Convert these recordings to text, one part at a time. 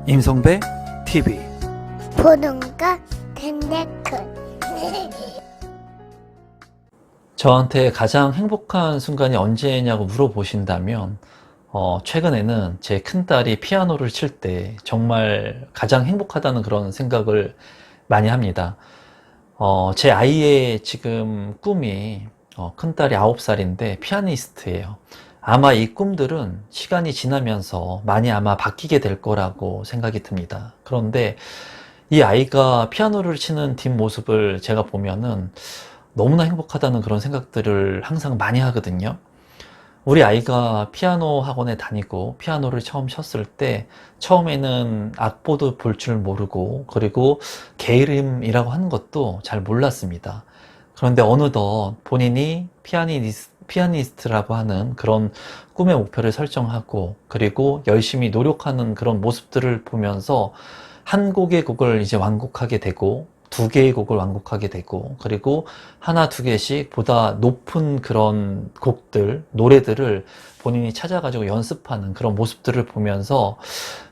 임성배 TV 보는 거 텐데크. 저한테 가장 행복한 순간이 언제냐고 물어보신다면 최근에는 제 큰딸이 피아노를 칠 때 정말 가장 행복하다는 그런 생각을 많이 합니다. 제 아이의 지금 꿈이 큰딸이 9살인데 피아니스트예요. 아마 이 꿈들은 시간이 지나면서 많이 아마 바뀌게 될 거라고 생각이 듭니다. 그런데 이 아이가 피아노를 치는 뒷모습을 제가 보면은 너무나 행복하다는 그런 생각들을 항상 많이 하거든요. 우리 아이가 피아노 학원에 다니고 피아노를 처음 쳤을 때 처음에는 악보도 볼 줄 모르고 그리고 게으름이라고 하는 것도 잘 몰랐습니다. 그런데 어느덧 본인이 피아니스트라고 하는 그런 꿈의 목표를 설정하고 그리고 열심히 노력하는 그런 모습들을 보면서 한 곡의 곡을 이제 완곡하게 되고 두 개의 곡을 완곡하게 되고 그리고 하나 두 개씩 보다 높은 그런 곡들, 노래들을 본인이 찾아가지고 연습하는 그런 모습들을 보면서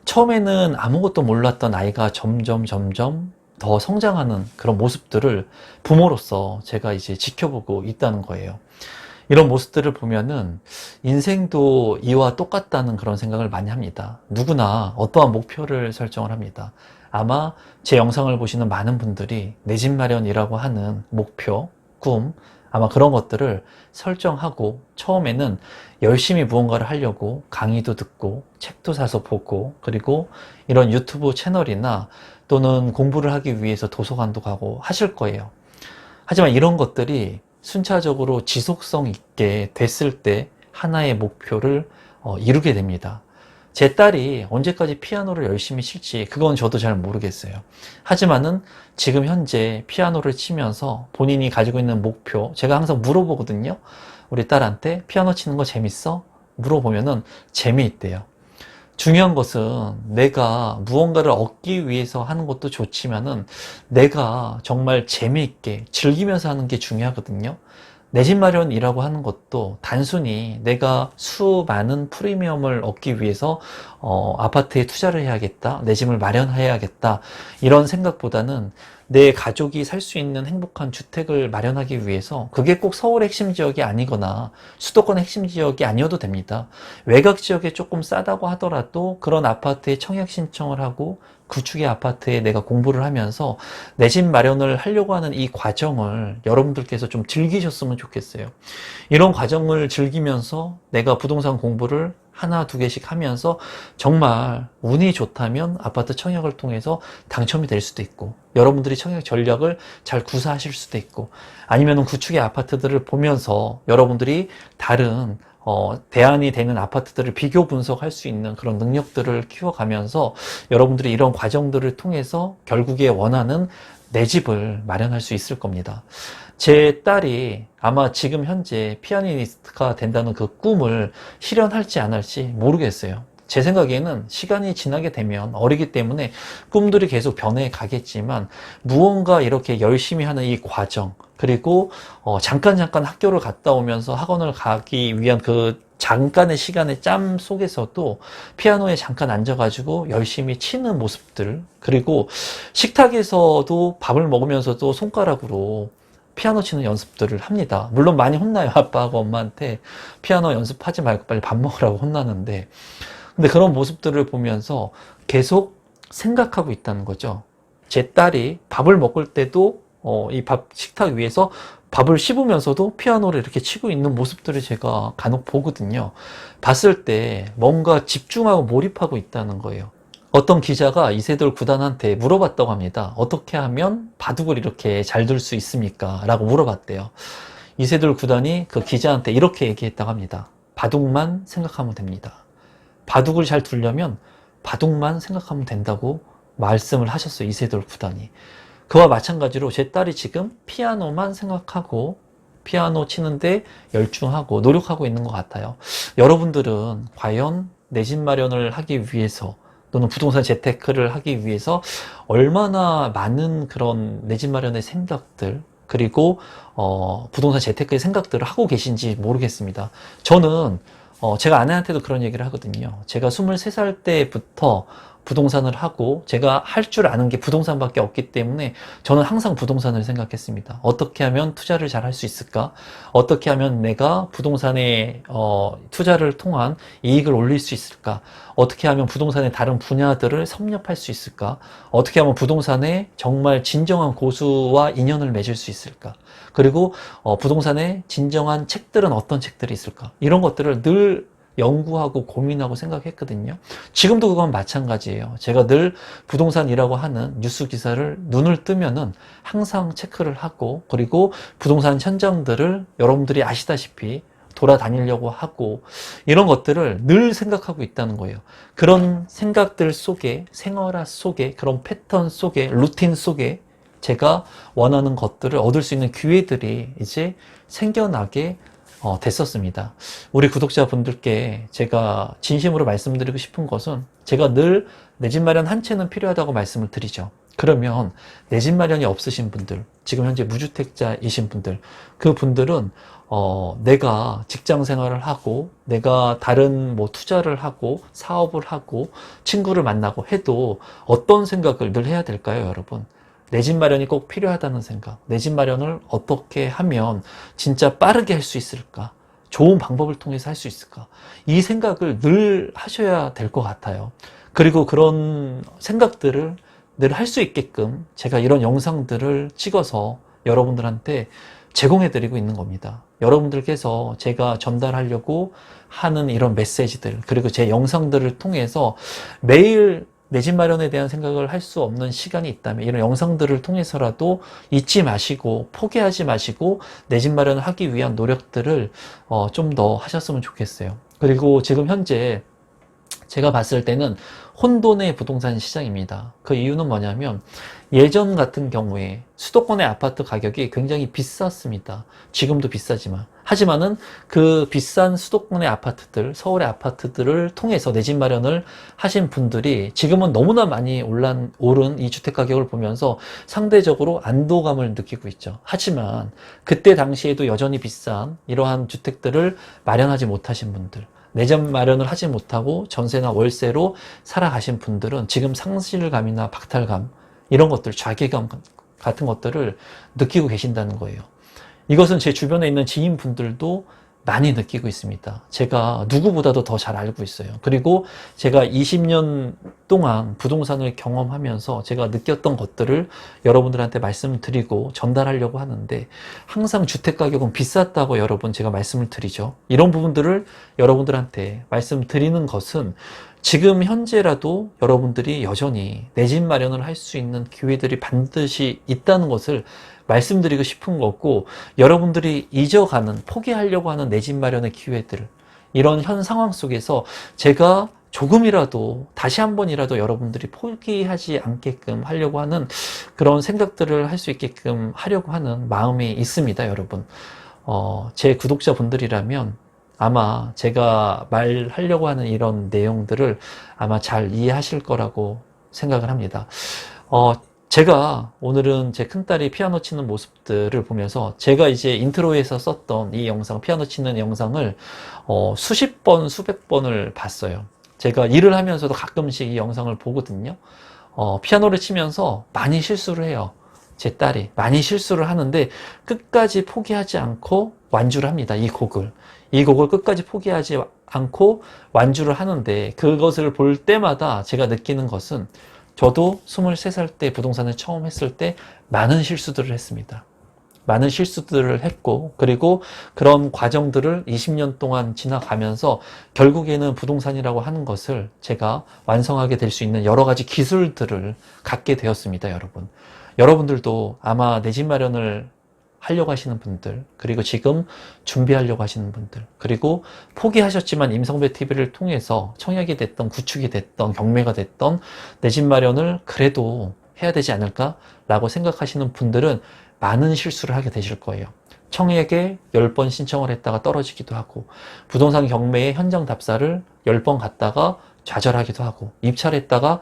처음에는 아무것도 몰랐던 아이가 점점 더 성장하는 그런 모습들을 부모로서 제가 이제 지켜보고 있다는 거예요. 이런 모습들을 보면은 인생도 이와 똑같다는 그런 생각을 많이 합니다. 누구나 어떠한 목표를 설정을 합니다. 아마 제 영상을 보시는 많은 분들이 내 집 마련이라고 하는 목표, 꿈, 아마 그런 것들을 설정하고 처음에는 열심히 무언가를 하려고 강의도 듣고 책도 사서 보고 그리고 이런 유튜브 채널이나 또는 공부를 하기 위해서 도서관도 가고 하실 거예요. 하지만 이런 것들이 순차적으로 지속성 있게 됐을 때 하나의 목표를 이루게 됩니다. 제 딸이 언제까지 피아노를 열심히 칠지 그건 저도 잘 모르겠어요. 하지만은 지금 현재 피아노를 치면서 본인이 가지고 있는 목표, 제가 항상 물어보거든요. 우리 딸한테 피아노 치는 거 재밌어? 물어보면은 재미있대요. 중요한 것은 내가 무언가를 얻기 위해서 하는 것도 좋지만은 내가 정말 재미있게 즐기면서 하는 게 중요하거든요. 내 집 마련이라고 하는 것도 단순히 내가 수많은 프리미엄을 얻기 위해서 아파트에 투자를 해야겠다, 내 집을 마련해야겠다 이런 생각보다는 내 가족이 살 수 있는 행복한 주택을 마련하기 위해서 그게 꼭 서울의 핵심 지역이 아니거나 수도권 핵심 지역이 아니어도 됩니다. 외곽 지역에 조금 싸다고 하더라도 그런 아파트에 청약 신청을 하고 구축의 아파트에 내가 공부를 하면서 내 집 마련을 하려고 하는 이 과정을 여러분들께서 좀 즐기셨으면 좋겠어요. 이런 과정을 즐기면서 내가 부동산 공부를 하나 두 개씩 하면서 정말 운이 좋다면 아파트 청약을 통해서 당첨이 될 수도 있고 여러분들이 청약 전략을 잘 구사하실 수도 있고 아니면 구축의 아파트들을 보면서 여러분들이 다른 대안이 되는 아파트들을 비교 분석할 수 있는 그런 능력들을 키워가면서 여러분들이 이런 과정들을 통해서 결국에 원하는 내 집을 마련할 수 있을 겁니다. 제 딸이 아마 지금 현재 피아니스트가 된다는 그 꿈을 실현할지 안 할지 모르겠어요. 제 생각에는 시간이 지나게 되면 어리기 때문에 꿈들이 계속 변해 가겠지만 무언가 이렇게 열심히 하는 이 과정 그리고 잠깐 학교를 갔다 오면서 학원을 가기 위한 그 잠깐의 시간의 짬 속에서도 피아노에 잠깐 앉아가지고 열심히 치는 모습들 그리고 식탁에서도 밥을 먹으면서도 손가락으로 피아노 치는 연습들을 합니다. 물론 많이 혼나요. 아빠하고 엄마한테 피아노 연습하지 말고 빨리 밥 먹으라고 혼나는데 근데 그런 모습들을 보면서 계속 생각하고 있다는 거죠. 제 딸이 밥을 먹을 때도 이 식탁 위에서 밥을 씹으면서도 피아노를 이렇게 치고 있는 모습들을 제가 간혹 보거든요. 봤을 때 뭔가 집중하고 몰입하고 있다는 거예요. 어떤 기자가 이세돌 구단한테 물어봤다고 합니다. 어떻게 하면 바둑을 이렇게 잘 둘 수 있습니까? 라고 물어봤대요. 이세돌 구단이 그 기자한테 이렇게 얘기했다고 합니다. 바둑만 생각하면 됩니다. 바둑을 잘 두려면 바둑만 생각하면 된다고 말씀을 하셨어요. 이세돌 구단이. 그와 마찬가지로 제 딸이 지금 피아노만 생각하고 피아노 치는데 열중하고 노력하고 있는 것 같아요. 여러분들은 과연 내 집 마련을 하기 위해서 또는 부동산 재테크를 하기 위해서 얼마나 많은 그런 내 집 마련의 생각들 그리고 부동산 재테크의 생각들을 하고 계신지 모르겠습니다. 저는 제가 아내한테도 그런 얘기를 하거든요. 제가 23살 때부터 부동산을 하고 제가 할 줄 아는 게 부동산밖에 없기 때문에 저는 항상 부동산을 생각했습니다. 어떻게 하면 투자를 잘 할 수 있을까? 어떻게 하면 내가 부동산에 투자를 통한 이익을 올릴 수 있을까? 어떻게 하면 부동산의 다른 분야들을 섭렵할 수 있을까? 어떻게 하면 부동산에 정말 진정한 고수와 인연을 맺을 수 있을까? 그리고 부동산에 진정한 책들은 어떤 책들이 있을까? 이런 것들을 늘 연구하고 고민하고 생각했거든요. 지금도 그건 마찬가지예요. 제가 늘 부동산이라고 하는 뉴스 기사를 눈을 뜨면은 항상 체크를 하고, 그리고 부동산 현장들을 여러분들이 아시다시피 돌아다니려고 하고, 이런 것들을 늘 생각하고 있다는 거예요. 그런 생각들 속에, 생활화 속에, 그런 패턴 속에, 루틴 속에 제가 원하는 것들을 얻을 수 있는 기회들이 이제 생겨나게 됐었습니다. 우리 구독자분들께 제가 진심으로 말씀드리고 싶은 것은, 제가 늘 내 집 마련 한 채는 필요하다고 말씀을 드리죠. 그러면 내 집 마련이 없으신 분들, 지금 현재 무주택자이신 분들, 그 분들은 내가 직장 생활을 하고, 내가 다른 뭐 투자를 하고, 사업을 하고, 친구를 만나고 해도 어떤 생각을 늘 해야 될까요, 여러분? 내 집 마련이 꼭 필요하다는 생각, 내 집 마련을 어떻게 하면 진짜 빠르게 할 수 있을까? 좋은 방법을 통해서 할 수 있을까? 이 생각을 늘 하셔야 될 것 같아요. 그리고 그런 생각들을 늘 할 수 있게끔 제가 이런 영상들을 찍어서 여러분들한테 제공해드리고 있는 겁니다. 여러분들께서 제가 전달하려고 하는 이런 메시지들, 그리고 제 영상들을 통해서 매일 내 집 마련에 대한 생각을 할 수 없는 시간이 있다면 이런 영상들을 통해서라도 잊지 마시고 포기하지 마시고 내 집 마련을 하기 위한 노력들을 좀 더 하셨으면 좋겠어요. 그리고 지금 현재 제가 봤을 때는 혼돈의 부동산 시장입니다. 그 이유는 뭐냐면, 예전 같은 경우에 수도권의 아파트 가격이 굉장히 비쌌습니다. 지금도 비싸지만. 하지만은 그 비싼 수도권의 아파트들, 서울의 아파트들을 통해서 내 집 마련을 하신 분들이 지금은 너무나 많이 오른 이 주택 가격을 보면서 상대적으로 안도감을 느끼고 있죠. 하지만 그때 당시에도 여전히 비싼 이러한 주택들을 마련하지 못하신 분들, 내 집 마련을 하지 못하고 전세나 월세로 살아가신 분들은 지금 상실감이나 박탈감, 이런 것들, 좌계감 같은 것들을 느끼고 계신다는 거예요. 이것은 제 주변에 있는 지인분들도 많이 느끼고 있습니다. 제가 누구보다도 더 잘 알고 있어요. 그리고 제가 20년 동안 부동산을 경험하면서 제가 느꼈던 것들을 여러분들한테 말씀드리고 전달하려고 하는데, 항상 주택가격은 비쌌다고 여러분 제가 말씀을 드리죠. 이런 부분들을 여러분들한테 말씀드리는 것은 지금 현재라도 여러분들이 여전히 내 집 마련을 할 수 있는 기회들이 반드시 있다는 것을 말씀드리고 싶은 거고, 여러분들이 잊어가는, 포기하려고 하는 내 집 마련의 기회들, 이런 현 상황 속에서 제가 조금이라도, 다시 한 번이라도 여러분들이 포기하지 않게끔 하려고 하는 그런 생각들을 할 수 있게끔 하려고 하는 마음이 있습니다, 여러분. 제 구독자분들이라면 아마 제가 말하려고 하는 이런 내용들을 아마 잘 이해하실 거라고 생각을 합니다. 제가 오늘은 제 큰딸이 피아노 치는 모습들을 보면서, 제가 이제 인트로에서 썼던 이 영상, 피아노 치는 영상을 수십 번, 수백 번을 봤어요. 제가 일을 하면서도 가끔씩 이 영상을 보거든요. 피아노를 치면서 많이 실수를 해요. 제 딸이 많이 실수를 하는데 끝까지 포기하지 않고 완주를 합니다. 이 곡을 끝까지 포기하지 않고 완주를 하는데, 그것을 볼 때마다 제가 느끼는 것은, 저도 23살 때 부동산을 처음 했을 때 많은 실수들을 했습니다. 많은 실수들을 했고, 그리고 그런 과정들을 20년 동안 지나가면서 결국에는 부동산이라고 하는 것을 제가 완성하게 될 수 있는 여러 가지 기술들을 갖게 되었습니다, 여러분. 여러분들도 아마 내 집 마련을 하려고 하시는 분들, 그리고 지금 준비하려고 하시는 분들, 그리고 포기하셨지만 임성배 TV를 통해서 청약이 됐던, 구축이 됐던, 경매가 됐던 내 집 마련을 그래도 해야 되지 않을까? 라고 생각하시는 분들은 많은 실수를 하게 되실 거예요. 청약에 10번 신청을 했다가 떨어지기도 하고, 부동산 경매의 현장 답사를 10번 갔다가 좌절하기도 하고, 입찰했다가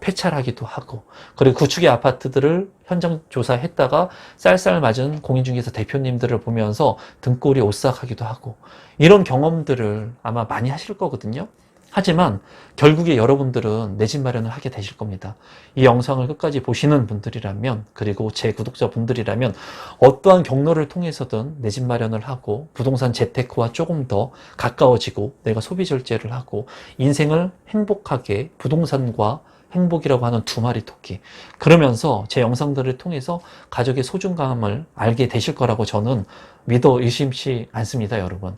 폐찰하기도 하고, 그리고 구축의 아파트들을 현장 조사했다가 쌀쌀 맞은 공인중개사 대표님들을 보면서 등골이 오싹하기도 하고, 이런 경험들을 아마 많이 하실 거거든요. 하지만 결국에 여러분들은 내 집 마련을 하게 되실 겁니다. 이 영상을 끝까지 보시는 분들이라면, 그리고 제 구독자분들이라면 어떠한 경로를 통해서든 내 집 마련을 하고 부동산 재테크와 조금 더 가까워지고 내가 소비 절제를 하고 인생을 행복하게, 부동산과 행복이라고 하는 두 마리 토끼, 그러면서 제 영상들을 통해서 가족의 소중함을 알게 되실 거라고 저는 믿어 의심치 않습니다, 여러분.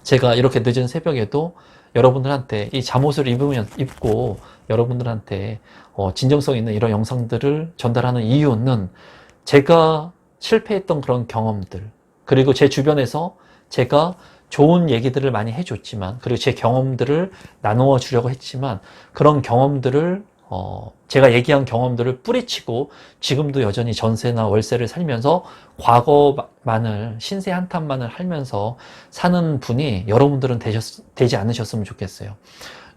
제가 이렇게 늦은 새벽에도 여러분들한테 이 잠옷을 입고 여러분들한테 진정성 있는 이런 영상들을 전달하는 이유는 제가 실패했던 그런 경험들, 그리고 제 주변에서 제가 좋은 얘기들을 많이 해줬지만, 그리고 제 경험들을 나누어 주려고 했지만, 그런 경험들을 제가 얘기한 경험들을 뿌리치고 지금도 여전히 전세나 월세를 살면서 과거만을, 신세 한탄만을 하면서 사는 분이 여러분들은 되지 않으셨으면 좋겠어요.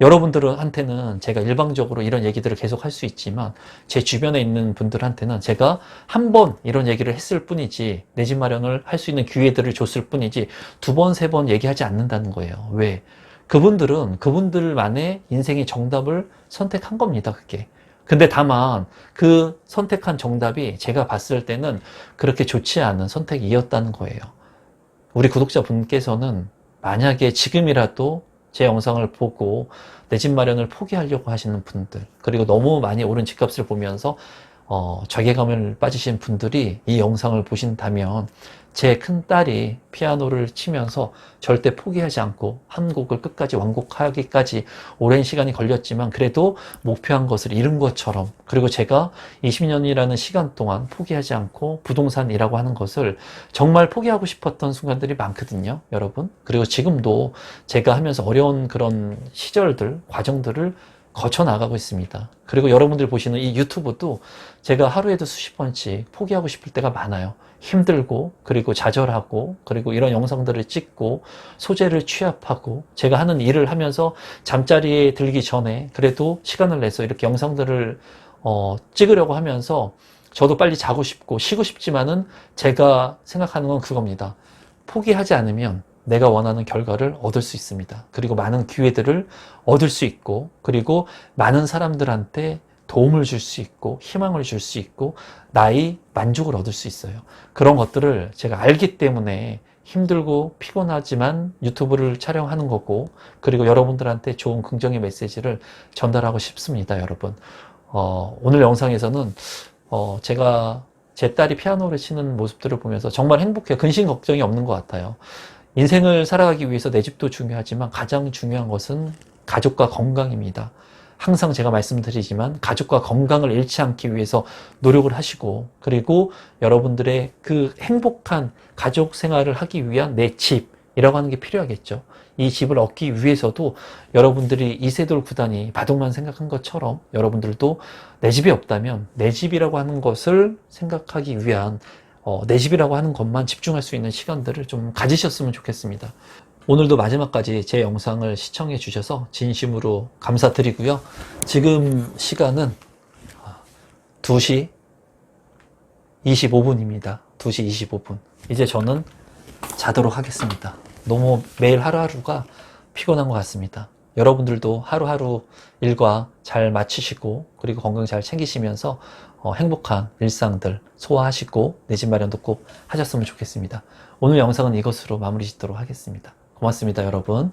여러분들한테는 제가 일방적으로 이런 얘기들을 계속 할 수 있지만 제 주변에 있는 분들한테는 제가 한 번 이런 얘기를 했을 뿐이지, 내 집 마련을 할 수 있는 기회들을 줬을 뿐이지 두 번, 세 번 얘기하지 않는다는 거예요. 왜? 그분들은 그분들만의 인생의 정답을 선택한 겁니다, 그게. 근데 다만 그 선택한 정답이 제가 봤을 때는 그렇게 좋지 않은 선택이었다는 거예요. 우리 구독자분께서는 만약에 지금이라도 제 영상을 보고 내 집 마련을 포기하려고 하시는 분들, 그리고 너무 많이 오른 집값을 보면서 자괴감을 빠지신 분들이 이 영상을 보신다면, 제 큰딸이 피아노를 치면서 절대 포기하지 않고 한 곡을 끝까지 완곡하기까지 오랜 시간이 걸렸지만 그래도 목표한 것을 이룬 것처럼, 그리고 제가 20년이라는 시간 동안 포기하지 않고 부동산이라고 하는 것을 정말 포기하고 싶었던 순간들이 많거든요, 여러분. 그리고 지금도 제가 하면서 어려운 그런 시절들, 과정들을 거쳐 나가고 있습니다. 그리고 여러분들 보시는 이 유튜브도 제가 하루에도 수십 번씩 포기하고 싶을 때가 많아요. 힘들고, 그리고 좌절하고, 그리고 이런 영상들을 찍고 소재를 취합하고, 제가 하는 일을 하면서 잠자리에 들기 전에 그래도 시간을 내서 이렇게 영상들을 찍으려고 하면서 저도 빨리 자고 싶고 쉬고 싶지만은 제가 생각하는 건 그겁니다. 포기하지 않으면 내가 원하는 결과를 얻을 수 있습니다. 그리고 많은 기회들을 얻을 수 있고, 그리고 많은 사람들한테 도움을 줄 수 있고, 희망을 줄 수 있고, 나의 만족을 얻을 수 있어요. 그런 것들을 제가 알기 때문에 힘들고 피곤하지만 유튜브를 촬영하는 거고, 그리고 여러분들한테 좋은 긍정의 메시지를 전달하고 싶습니다, 여러분. 오늘 영상에서는 제가 제 딸이 피아노를 치는 모습들을 보면서 정말 행복해요. 근심 걱정이 없는 것 같아요. 인생을 살아가기 위해서 내 집도 중요하지만 가장 중요한 것은 가족과 건강입니다. 항상 제가 말씀드리지만 가족과 건강을 잃지 않기 위해서 노력을 하시고, 그리고 여러분들의 그 행복한 가족 생활을 하기 위한 내 집이라고 하는 게 필요하겠죠. 이 집을 얻기 위해서도 여러분들이 이세돌 구단이 바둑만 생각한 것처럼 여러분들도 내 집이 없다면 내 집이라고 하는 것을 생각하기 위한, 내 집이라고 하는 것만 집중할 수 있는 시간들을 좀 가지셨으면 좋겠습니다. 오늘도 마지막까지 제 영상을 시청해 주셔서 진심으로 감사드리고요. 지금 시간은 2시 25분입니다. 2시 25분. 이제 저는 자도록 하겠습니다. 너무 매일 하루하루가 피곤한 것 같습니다. 여러분들도 하루하루 일과 잘 마치시고, 그리고 건강 잘 챙기시면서 행복한 일상들 소화하시고 내 집 마련도 꼭 하셨으면 좋겠습니다. 오늘 영상은 이것으로 마무리 짓도록 하겠습니다. 고맙습니다, 여러분.